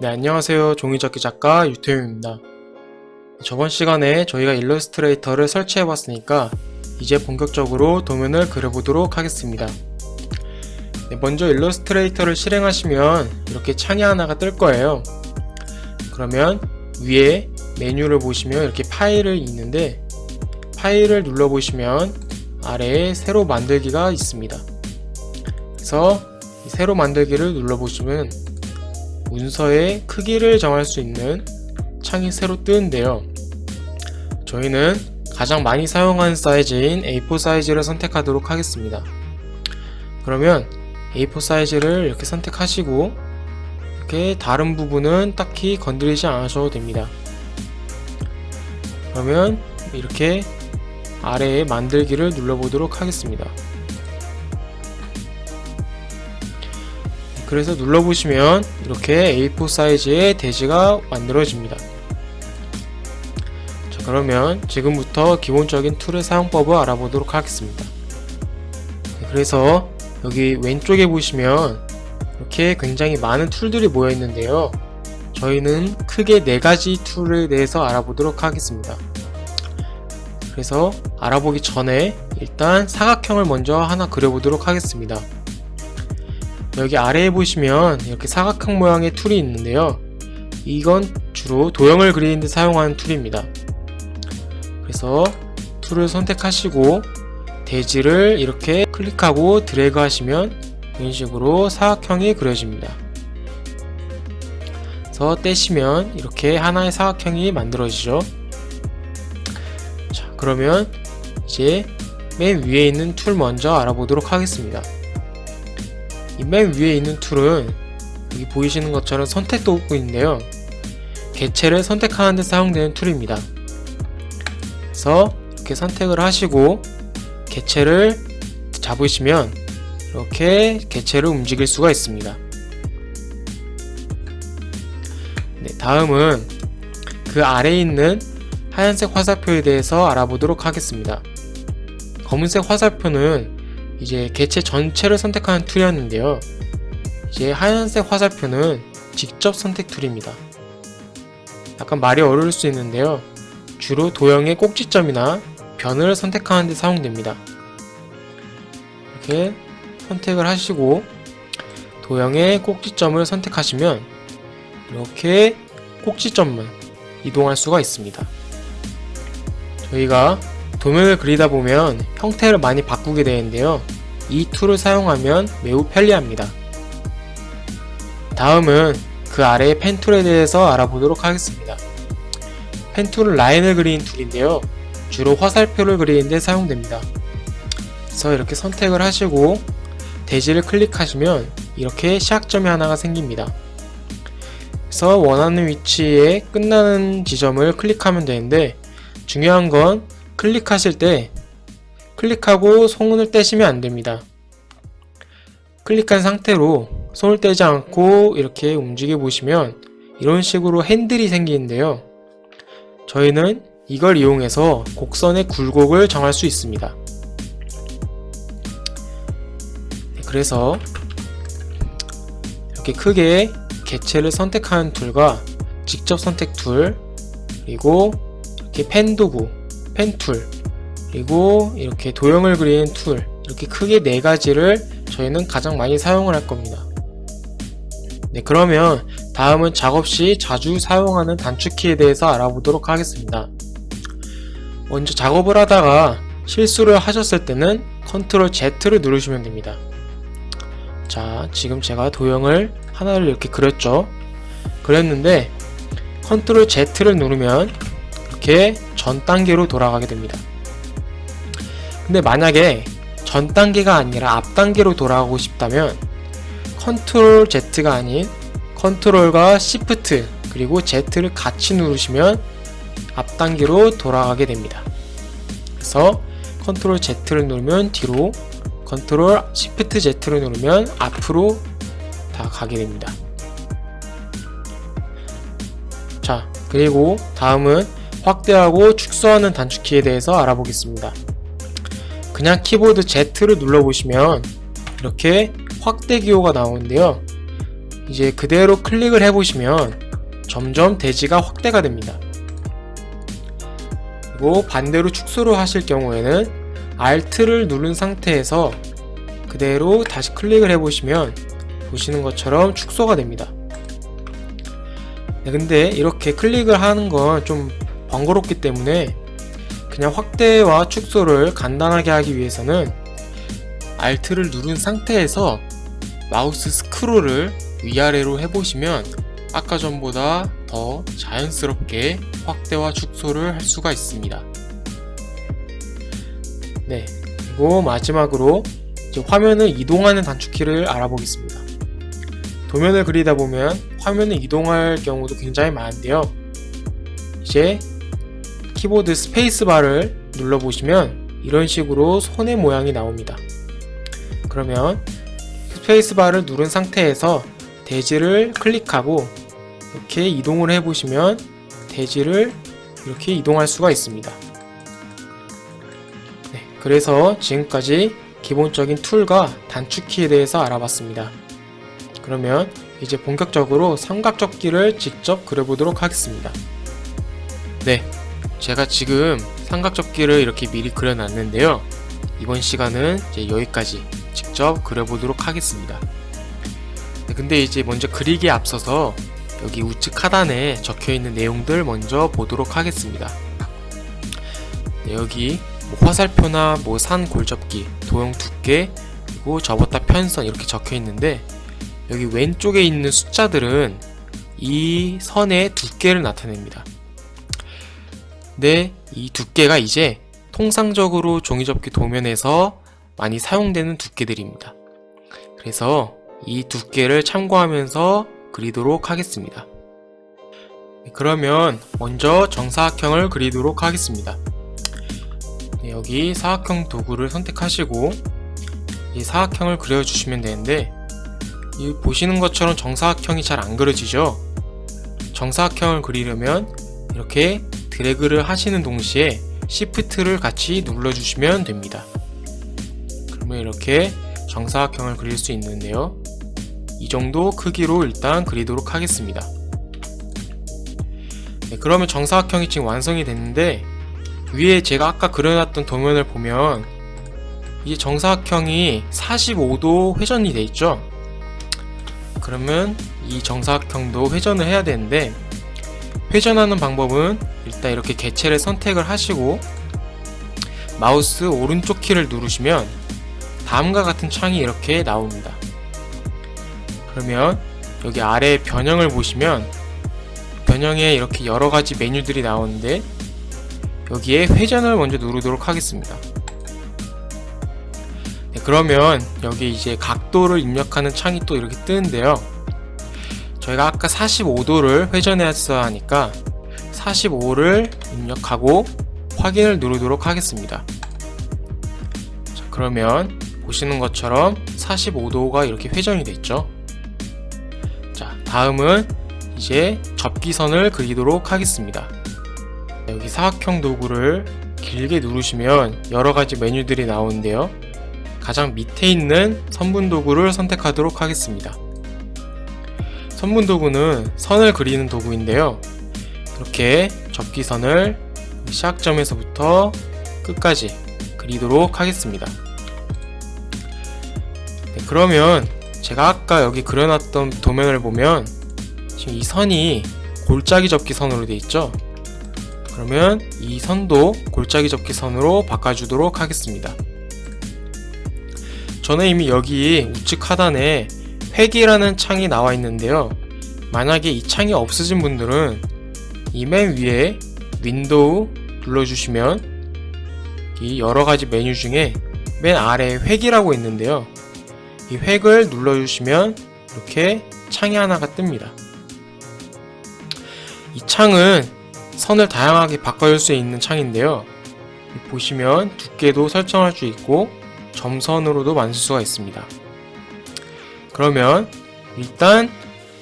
네, 안녕하세요. 종이접기 작가 유태용입니다. 저번 시간에 저희가 일러스트레이터를 설치해봤으니까 이제 본격적으로 도면을 그려보도록 하겠습니다. 네, 먼저 일러스트레이터를 실행하시면 이렇게 창이 하나가 뜰 거예요. 그러면 위에 메뉴를 보시면 이렇게 파일을 있는데 파일을 눌러보시면 아래에 새로 만들기가 있습니다. 그래서 이 새로 만들기를 눌러보시면 문서의 크기를 정할 수 있는 창이 새로 뜨는데요. 저희는 가장 많이 사용하는 사이즈인 A4 사이즈를 선택하도록 하겠습니다. 그러면 A4 사이즈를 이렇게 선택하시고 이렇게 다른 부분은 딱히 건드리지 않으셔도 됩니다. 그러면 이렇게 아래에 만들기를 눌러보도록 하겠습니다. 그래서 눌러보시면 이렇게 A4 사이즈의 대지가 만들어집니다. 자, 그러면 지금부터 기본적인 툴의 사용법을 알아보도록 하겠습니다. 그래서 여기 왼쪽에 보시면 이렇게 굉장히 많은 툴들이 모여 있는데요. 저희는 크게 4가지 툴에 대해서 알아보도록 하겠습니다. 그래서 알아보기 전에 일단 사각형을 먼저 하나 그려보도록 하겠습니다. 여기 아래에 보시면 이렇게 사각형 모양의 툴이 있는데요. 이건 주로 도형을 그리는 데 사용하는 툴입니다. 그래서 툴을 선택하시고 대지를 이렇게 클릭하고 드래그 하시면 이런 식으로 사각형이 그려집니다. 그래서 떼시면 이렇게 하나의 사각형이 만들어지죠. 자, 그러면 이제 맨 위에 있는 툴 먼저 알아보도록 하겠습니다. 이 맨 위에 있는 툴은 여기 보이시는 것처럼 선택 도구인데요. 개체를 선택하는 데 사용되는 툴입니다. 그래서 이렇게 선택을 하시고 개체를 잡으시면 이렇게 개체를 움직일 수가 있습니다. 네, 다음은 그 아래에 있는 하얀색 화살표에 대해서 알아보도록 하겠습니다. 검은색 화살표는 이제 개체 전체를 선택하는 툴이었는데요. 이제 하얀색 화살표는 직접 선택 툴입니다. 약간 말이 어려울 수 있는데요. 주로 도형의 꼭지점이나 변을 선택하는 데 사용됩니다. 이렇게 선택을 하시고 도형의 꼭지점을 선택하시면 이렇게 꼭지점만 이동할 수가 있습니다. 저희가 도면을 그리다 보면 형태를 많이 바꾸게 되는데요. 이 툴을 사용하면 매우 편리합니다. 다음은 그 아래의 펜 툴에 대해서 알아보도록 하겠습니다. 펜 툴은 라인을 그리는 툴인데요. 주로 화살표를 그리는 데 사용됩니다. 그래서 이렇게 선택을 하시고 대지를 클릭하시면 이렇게 시작점이 하나가 생깁니다. 그래서 원하는 위치에 끝나는 지점을 클릭하면 되는데 중요한 건 클릭하실 때 클릭하고 손을 떼시면 안됩니다. 클릭한 상태로 손을 떼지 않고 이렇게 움직여 보시면 이런 식으로 핸들이 생기는데요. 저희는 이걸 이용해서 곡선의 굴곡을 정할 수 있습니다. 그래서 이렇게 크게 개체를 선택하는 툴과 직접 선택 툴, 그리고 이렇게 펜 도구, 펜 툴, 그리고 이렇게 도형을 그리는 툴, 이렇게 크게 4가지를 저희는 가장 많이 사용을 할 겁니다. 네, 그러면 다음은 작업 시 자주 사용하는 단축키에 대해서 알아보도록 하겠습니다. 먼저 작업을 하다가 실수를 하셨을 때는 Ctrl Z를 누르시면 됩니다. 자, 지금 제가 도형을 하나를 이렇게 그렸는데 Ctrl Z를 누르면 이렇게 전 단계로 돌아가게 됩니다. 근데 만약에 전 단계가 아니라 앞 단계로 돌아가고 싶다면 Ctrl Z가 아닌 Ctrl과 Shift 그리고 Z를 같이 누르시면 앞 단계로 돌아가게 됩니다. 그래서 Ctrl Z를 누르면 뒤로, Ctrl Shift Z를 누르면 앞으로 다 가게 됩니다. 자, 그리고 다음은 확대하고 축소하는 단축키에 대해서 알아보겠습니다. 그냥 키보드 Z를 눌러보시면 이렇게 확대 기호가 나오는데요. 이제 그대로 클릭을 해보시면 점점 대지가 확대가 됩니다. 그리고 반대로 축소를 하실 경우에는 Alt를 누른 상태에서 그대로 다시 클릭을 해보시면 보시는 것처럼 축소가 됩니다. 네, 근데 이렇게 클릭을 하는 건 좀 번거롭기 때문에 그냥 확대와 축소를 간단하게 하기 위해서는 Alt를 누른 상태에서 마우스 스크롤을 위아래로 해보시면 아까 전보다 더 자연스럽게 확대와 축소를 할 수가 있습니다. 네, 그리고 마지막으로 이제 화면을 이동하는 단축키를 알아보겠습니다. 도면을 그리다 보면 화면을 이동할 경우도 굉장히 많은데요. 이제 키보드 스페이스바를 눌러보시면 이런 식으로 손의 모양이 나옵니다. 그러면 스페이스바를 누른 상태에서 대지를 클릭하고 이렇게 이동을 해보시면 대지를 이렇게 이동할 수가 있습니다. 네, 그래서 지금까지 기본적인 툴과 단축키에 대해서 알아봤습니다. 그러면 이제 본격적으로 삼각접기를 직접 그려보도록 하겠습니다. 네, 제가 지금 삼각접기를 이렇게 미리 그려놨는데요. 이번 시간은 이제 여기까지 직접 그려보도록 하겠습니다. 네, 근데 이제 먼저 그리기에 앞서서 여기 우측 하단에 적혀있는 내용들 먼저 보도록 하겠습니다. 네, 여기 화살표나 산 골접기, 도형 두께, 그리고 접었다 편선 이렇게 적혀있는데 여기 왼쪽에 있는 숫자들은 이 선의 두께를 나타냅니다. 근데 이 두께가 이제 통상적으로 종이접기 도면에서 많이 사용되는 두께들입니다. 그래서 이 두께를 참고하면서 그리도록 하겠습니다. 그러면 먼저 정사각형을 그리도록 하겠습니다. 네, 여기 사각형 도구를 선택하시고 이 사각형을 그려주시면 되는데 이 보시는 것처럼 정사각형이 잘 안 그려지죠? 정사각형을 그리려면 이렇게 드래그를 하시는 동시에 Shift를 같이 눌러주시면 됩니다. 그러면 이렇게 정사각형을 그릴 수 있는데요. 이 정도 크기로 일단 그리도록 하겠습니다. 네, 그러면 정사각형이 지금 완성이 됐는데 위에 제가 아까 그려놨던 도면을 보면 이 정사각형이 45도 회전이 돼 있죠. 그러면 이 정사각형도 회전을 해야 되는데 회전하는 방법은 일단 이렇게 개체를 선택을 하시고 마우스 오른쪽 키를 누르시면 다음과 같은 창이 이렇게 나옵니다. 그러면 여기 아래 변형을 보시면 변형에 이렇게 여러가지 메뉴들이 나오는데 여기에 회전을 먼저 누르도록 하겠습니다. 네, 그러면 여기 이제 각도를 입력하는 창이 또 이렇게 뜨는데요. 저희가 아까 45도를 회전했어야 하니까 45를 입력하고 확인을 누르도록 하겠습니다. 자, 그러면 보시는 것처럼 45도가 이렇게 회전이 됐죠. 자, 다음은 이제 접기선을 그리도록 하겠습니다. 여기 사각형 도구를 길게 누르시면 여러가지 메뉴들이 나오는데요. 가장 밑에 있는 선분 도구를 선택하도록 하겠습니다. 선분 도구는 선을 그리는 도구인데요. 이렇게 접기선을 시작점에서부터 끝까지 그리도록 하겠습니다. 네, 그러면 제가 아까 여기 그려놨던 도면을 보면 지금 이 선이 골짜기 접기 선으로 되어 있죠. 그러면 이 선도 골짜기 접기 선으로 바꿔주도록 하겠습니다. 저는 이미 여기 우측 하단에 회기라는 창이 나와 있는데요. 만약에 이 창이 없으신 분들은 이 맨 위에 윈도우 눌러주시면 이 여러가지 메뉴 중에 맨 아래에 획이라고 있는데요. 이 획을 눌러주시면 이렇게 창이 하나가 뜹니다. 이 창은 선을 다양하게 바꿔줄 수 있는 창인데요. 보시면 두께도 설정할 수 있고 점선으로도 만들 수가 있습니다. 그러면 일단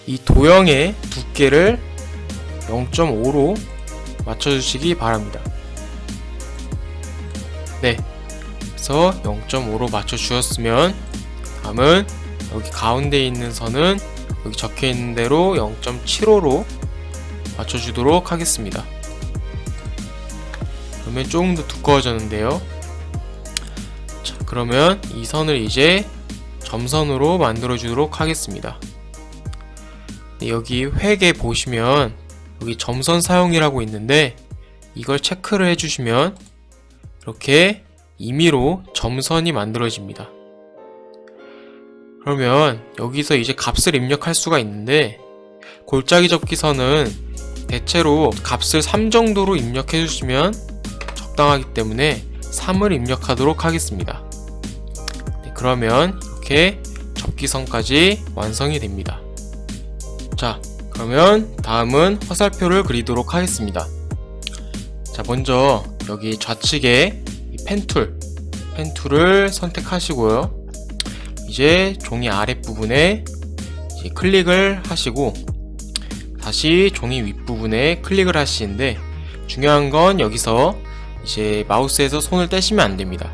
이 도형의 두께를 0.5로 맞춰주시기 바랍니다. 네, 그래서 0.5로 맞춰주셨으면 다음은 여기 가운데 있는 선은 여기 적혀 있는 대로 0.75로 맞춰주도록 하겠습니다. 그러면 조금 더 두꺼워졌는데요. 자, 그러면 이 선을 이제 점선으로 만들어 주도록 하겠습니다. 여기 획에 보시면 여기 점선 사용이라고 있는데 이걸 체크를 해주시면 이렇게 임의로 점선이 만들어집니다. 그러면 여기서 이제 값을 입력할 수가 있는데 골짜기 접기선은 대체로 값을 3 정도로 입력해 주시면 적당하기 때문에 3을 입력하도록 하겠습니다. 그러면 이렇게 접기선까지 완성이 됩니다. 자, 그러면 다음은 화살표를 그리도록 하겠습니다. 자, 먼저 여기 좌측에 이 펜툴을 선택하시고요. 이제 종이 아랫부분에 이제 클릭을 하시고 다시 종이 윗부분에 클릭을 하시는데 중요한 건 여기서 이제 마우스에서 손을 떼시면 안 됩니다.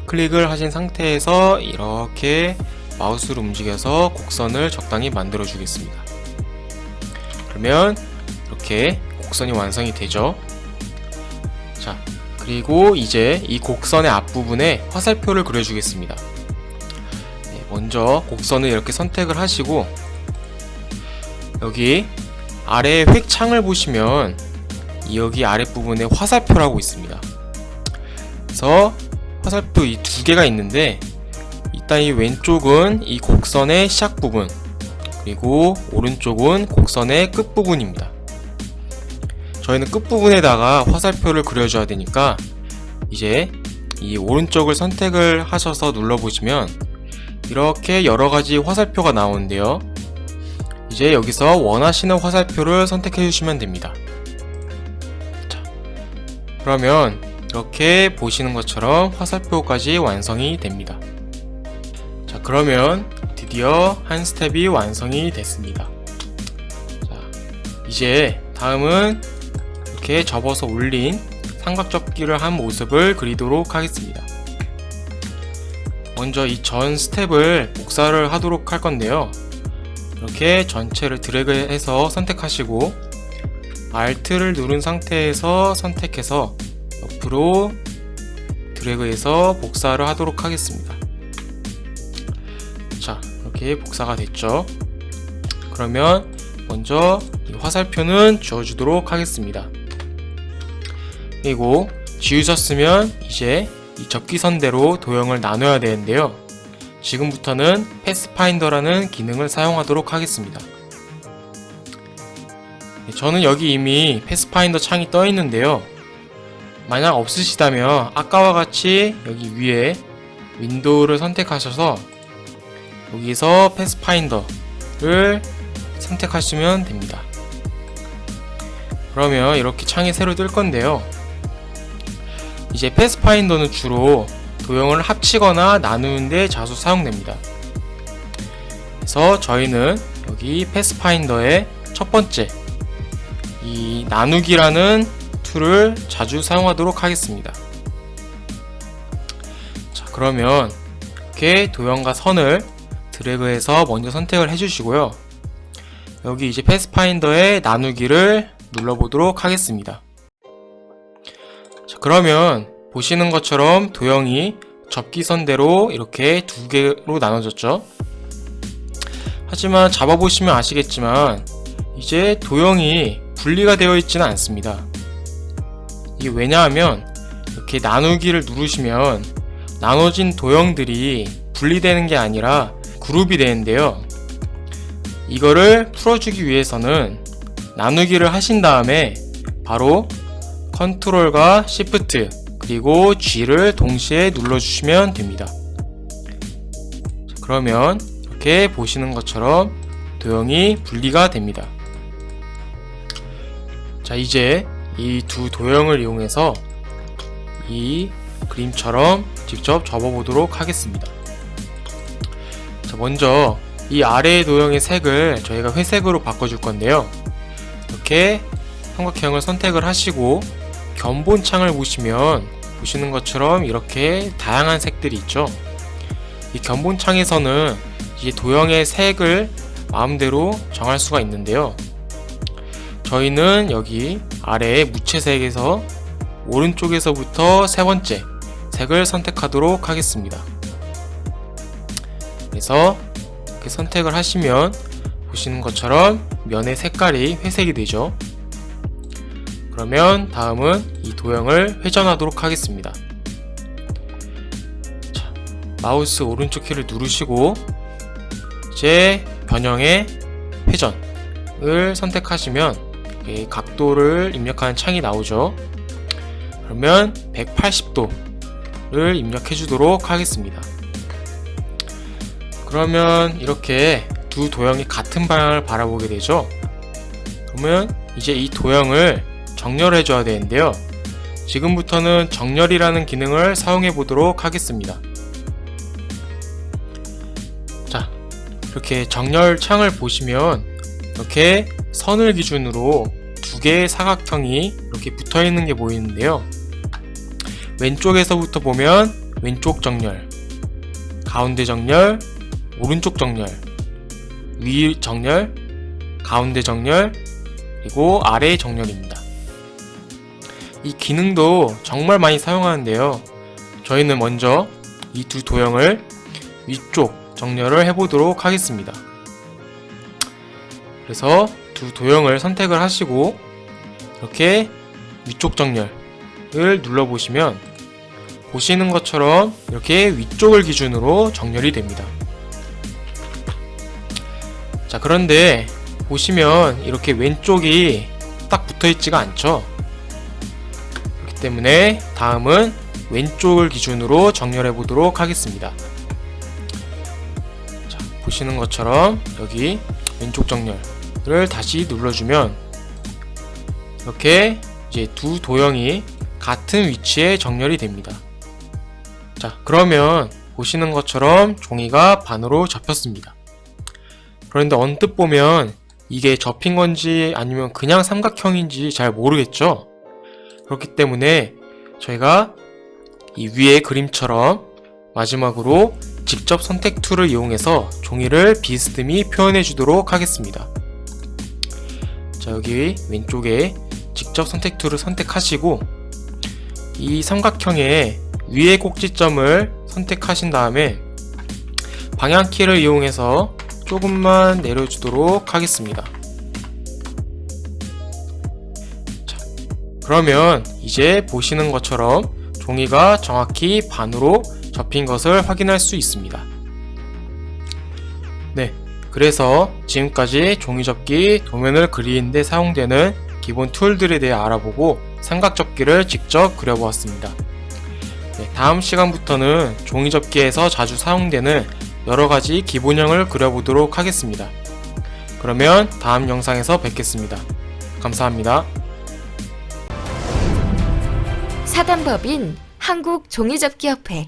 클릭을 하신 상태에서 이렇게 마우스를 움직여서 곡선을 적당히 만들어 주겠습니다. 그러면 이렇게 곡선이 완성이 되죠. 자, 그리고 이제 이 곡선의 앞부분에 화살표를 그려주겠습니다. 먼저 곡선을 이렇게 선택을 하시고 여기 아래 획창을 보시면 여기 아랫부분에 화살표라고 있습니다. 그래서 화살표 이 두 개가 있는데 일단 이 왼쪽은 이 곡선의 시작 부분, 그리고 오른쪽은 곡선의 끝 부분입니다. 저희는 끝 부분에다가 화살표를 그려줘야 되니까 이제 이 오른쪽을 선택을 하셔서 눌러보시면 이렇게 여러가지 화살표가 나오는데요. 이제 여기서 원하시는 화살표를 선택해 주시면 됩니다. 자, 그러면 이렇게 보시는 것처럼 화살표까지 완성이 됩니다. 자, 그러면 드디어 한 스텝이 완성이 됐습니다. 자, 이제 다음은 이렇게 접어서 올린 삼각접기를 한 모습을 그리도록 하겠습니다. 먼저 이 전 스텝을 복사를 하도록 할 건데요. 이렇게 전체를 드래그해서 선택하시고 Alt를 누른 상태에서 선택해서 옆으로 드래그해서 복사를 하도록 하겠습니다. 자, 이렇게 복사가 됐죠. 그러면 먼저 이 화살표는 지워주도록 하겠습니다. 그리고 지우셨으면 이제 이 접기선대로 도형을 나눠야 되는데요. 지금부터는 패스파인더라는 기능을 사용하도록 하겠습니다. 저는 여기 이미 패스파인더 창이 떠 있는데요. 만약 없으시다면 아까와 같이 여기 위에 윈도우를 선택하셔서 여기서 패스파인더를 선택하시면 됩니다. 그러면 이렇게 창이 새로 뜰 건데요. 이제 패스파인더는 주로 도형을 합치거나 나누는데 자주 사용됩니다. 그래서 저희는 여기 패스파인더의 첫 번째 이 나누기라는 툴을 자주 사용하도록 하겠습니다. 자, 그러면 이렇게 도형과 선을 드래그해서 먼저 선택을 해주시고요. 여기 이제 패스파인더의 나누기를 눌러보도록 하겠습니다. 자, 그러면 보시는 것처럼 도형이 접기선대로 이렇게 두 개로 나눠졌죠. 하지만 잡아보시면 아시겠지만 이제 도형이 분리가 되어 있지는 않습니다. 이게 왜냐하면 이렇게 나누기를 누르시면 나눠진 도형들이 분리되는 게 아니라 그룹이 되는데요. 이거를 풀어주기 위해서는 나누기를 하신 다음에 바로 컨트롤과 시프트 그리고 G를 동시에 눌러주시면 됩니다. 자, 그러면 이렇게 보시는 것처럼 도형이 분리가 됩니다. 자, 이제 이 두 도형을 이용해서 이 그림처럼 직접 접어보도록 하겠습니다. 자, 먼저 이 아래의 도형의 색을 저희가 회색으로 바꿔줄 건데요. 이렇게 삼각형을 선택을 하시고 견본창을 보시면 보시는 것처럼 이렇게 다양한 색들이 있죠. 이 견본창에서는 이 도형의 색을 마음대로 정할 수가 있는데요. 저희는 여기 아래의 무채색에서 오른쪽에서부터 세 번째 색을 선택하도록 하겠습니다. 그래서 이렇게 선택을 하시면 보시는 것처럼 면의 색깔이 회색이 되죠. 그러면 다음은 이 도형을 회전하도록 하겠습니다. 자, 마우스 오른쪽 키를 누르시고 이제 변형의 회전을 선택하시면 각도를 입력하는 창이 나오죠. 그러면 180도를 입력해 주도록 하겠습니다. 그러면 이렇게 두 도형이 같은 방향을 바라보게 되죠. 그러면 이제 이 도형을 정렬해 줘야 되는데요. 지금부터는 정렬이라는 기능을 사용해 보도록 하겠습니다. 자, 이렇게 정렬 창을 보시면 이렇게 선을 기준으로 두 개의 사각형이 이렇게 붙어 있는 게 보이는데요. 왼쪽에서부터 보면 왼쪽 정렬, 가운데 정렬, 오른쪽 정렬, 위 정렬, 가운데 정렬, 그리고 아래 정렬입니다. 이 기능도 정말 많이 사용하는데요. 저희는 먼저 이 두 도형을 위쪽 정렬을 해보도록 하겠습니다. 그래서 두 도형을 선택을 하시고 이렇게 위쪽 정렬을 눌러보시면 보시는 것처럼 이렇게 위쪽을 기준으로 정렬이 됩니다. 자, 그런데 보시면 이렇게 왼쪽이 딱 붙어 있지가 않죠. 그렇기 때문에 다음은 왼쪽을 기준으로 정렬해 보도록 하겠습니다. 자, 보시는 것처럼 여기 왼쪽 정렬을 다시 눌러주면 이렇게 이제 두 도형이 같은 위치에 정렬이 됩니다. 자, 그러면 보시는 것처럼 종이가 반으로 접혔습니다. 그런데 언뜻 보면 이게 접힌 건지 아니면 그냥 삼각형인지 잘 모르겠죠? 그렇기 때문에 저희가 이 위의 그림처럼 마지막으로 직접 선택 툴을 이용해서 종이를 비스듬히 표현해 주도록 하겠습니다. 자, 여기 왼쪽에 직접 선택 툴을 선택하시고 이 삼각형의 위의 꼭지점을 선택하신 다음에 방향키를 이용해서 조금만 내려주도록 하겠습니다. 자, 그러면 이제 보시는 것처럼 종이가 정확히 반으로 접힌 것을 확인할 수 있습니다. 네, 그래서 지금까지 종이접기 도면을 그리는 데 사용되는 기본 툴들에 대해 알아보고 삼각접기를 직접 그려보았습니다. 네, 다음 시간부터는 종이접기에서 자주 사용되는 여러가지 기본형을 그려보도록 하겠습니다. 그러면 다음 영상에서 뵙겠습니다. 감사합니다. 사단법인 한국종이접기협회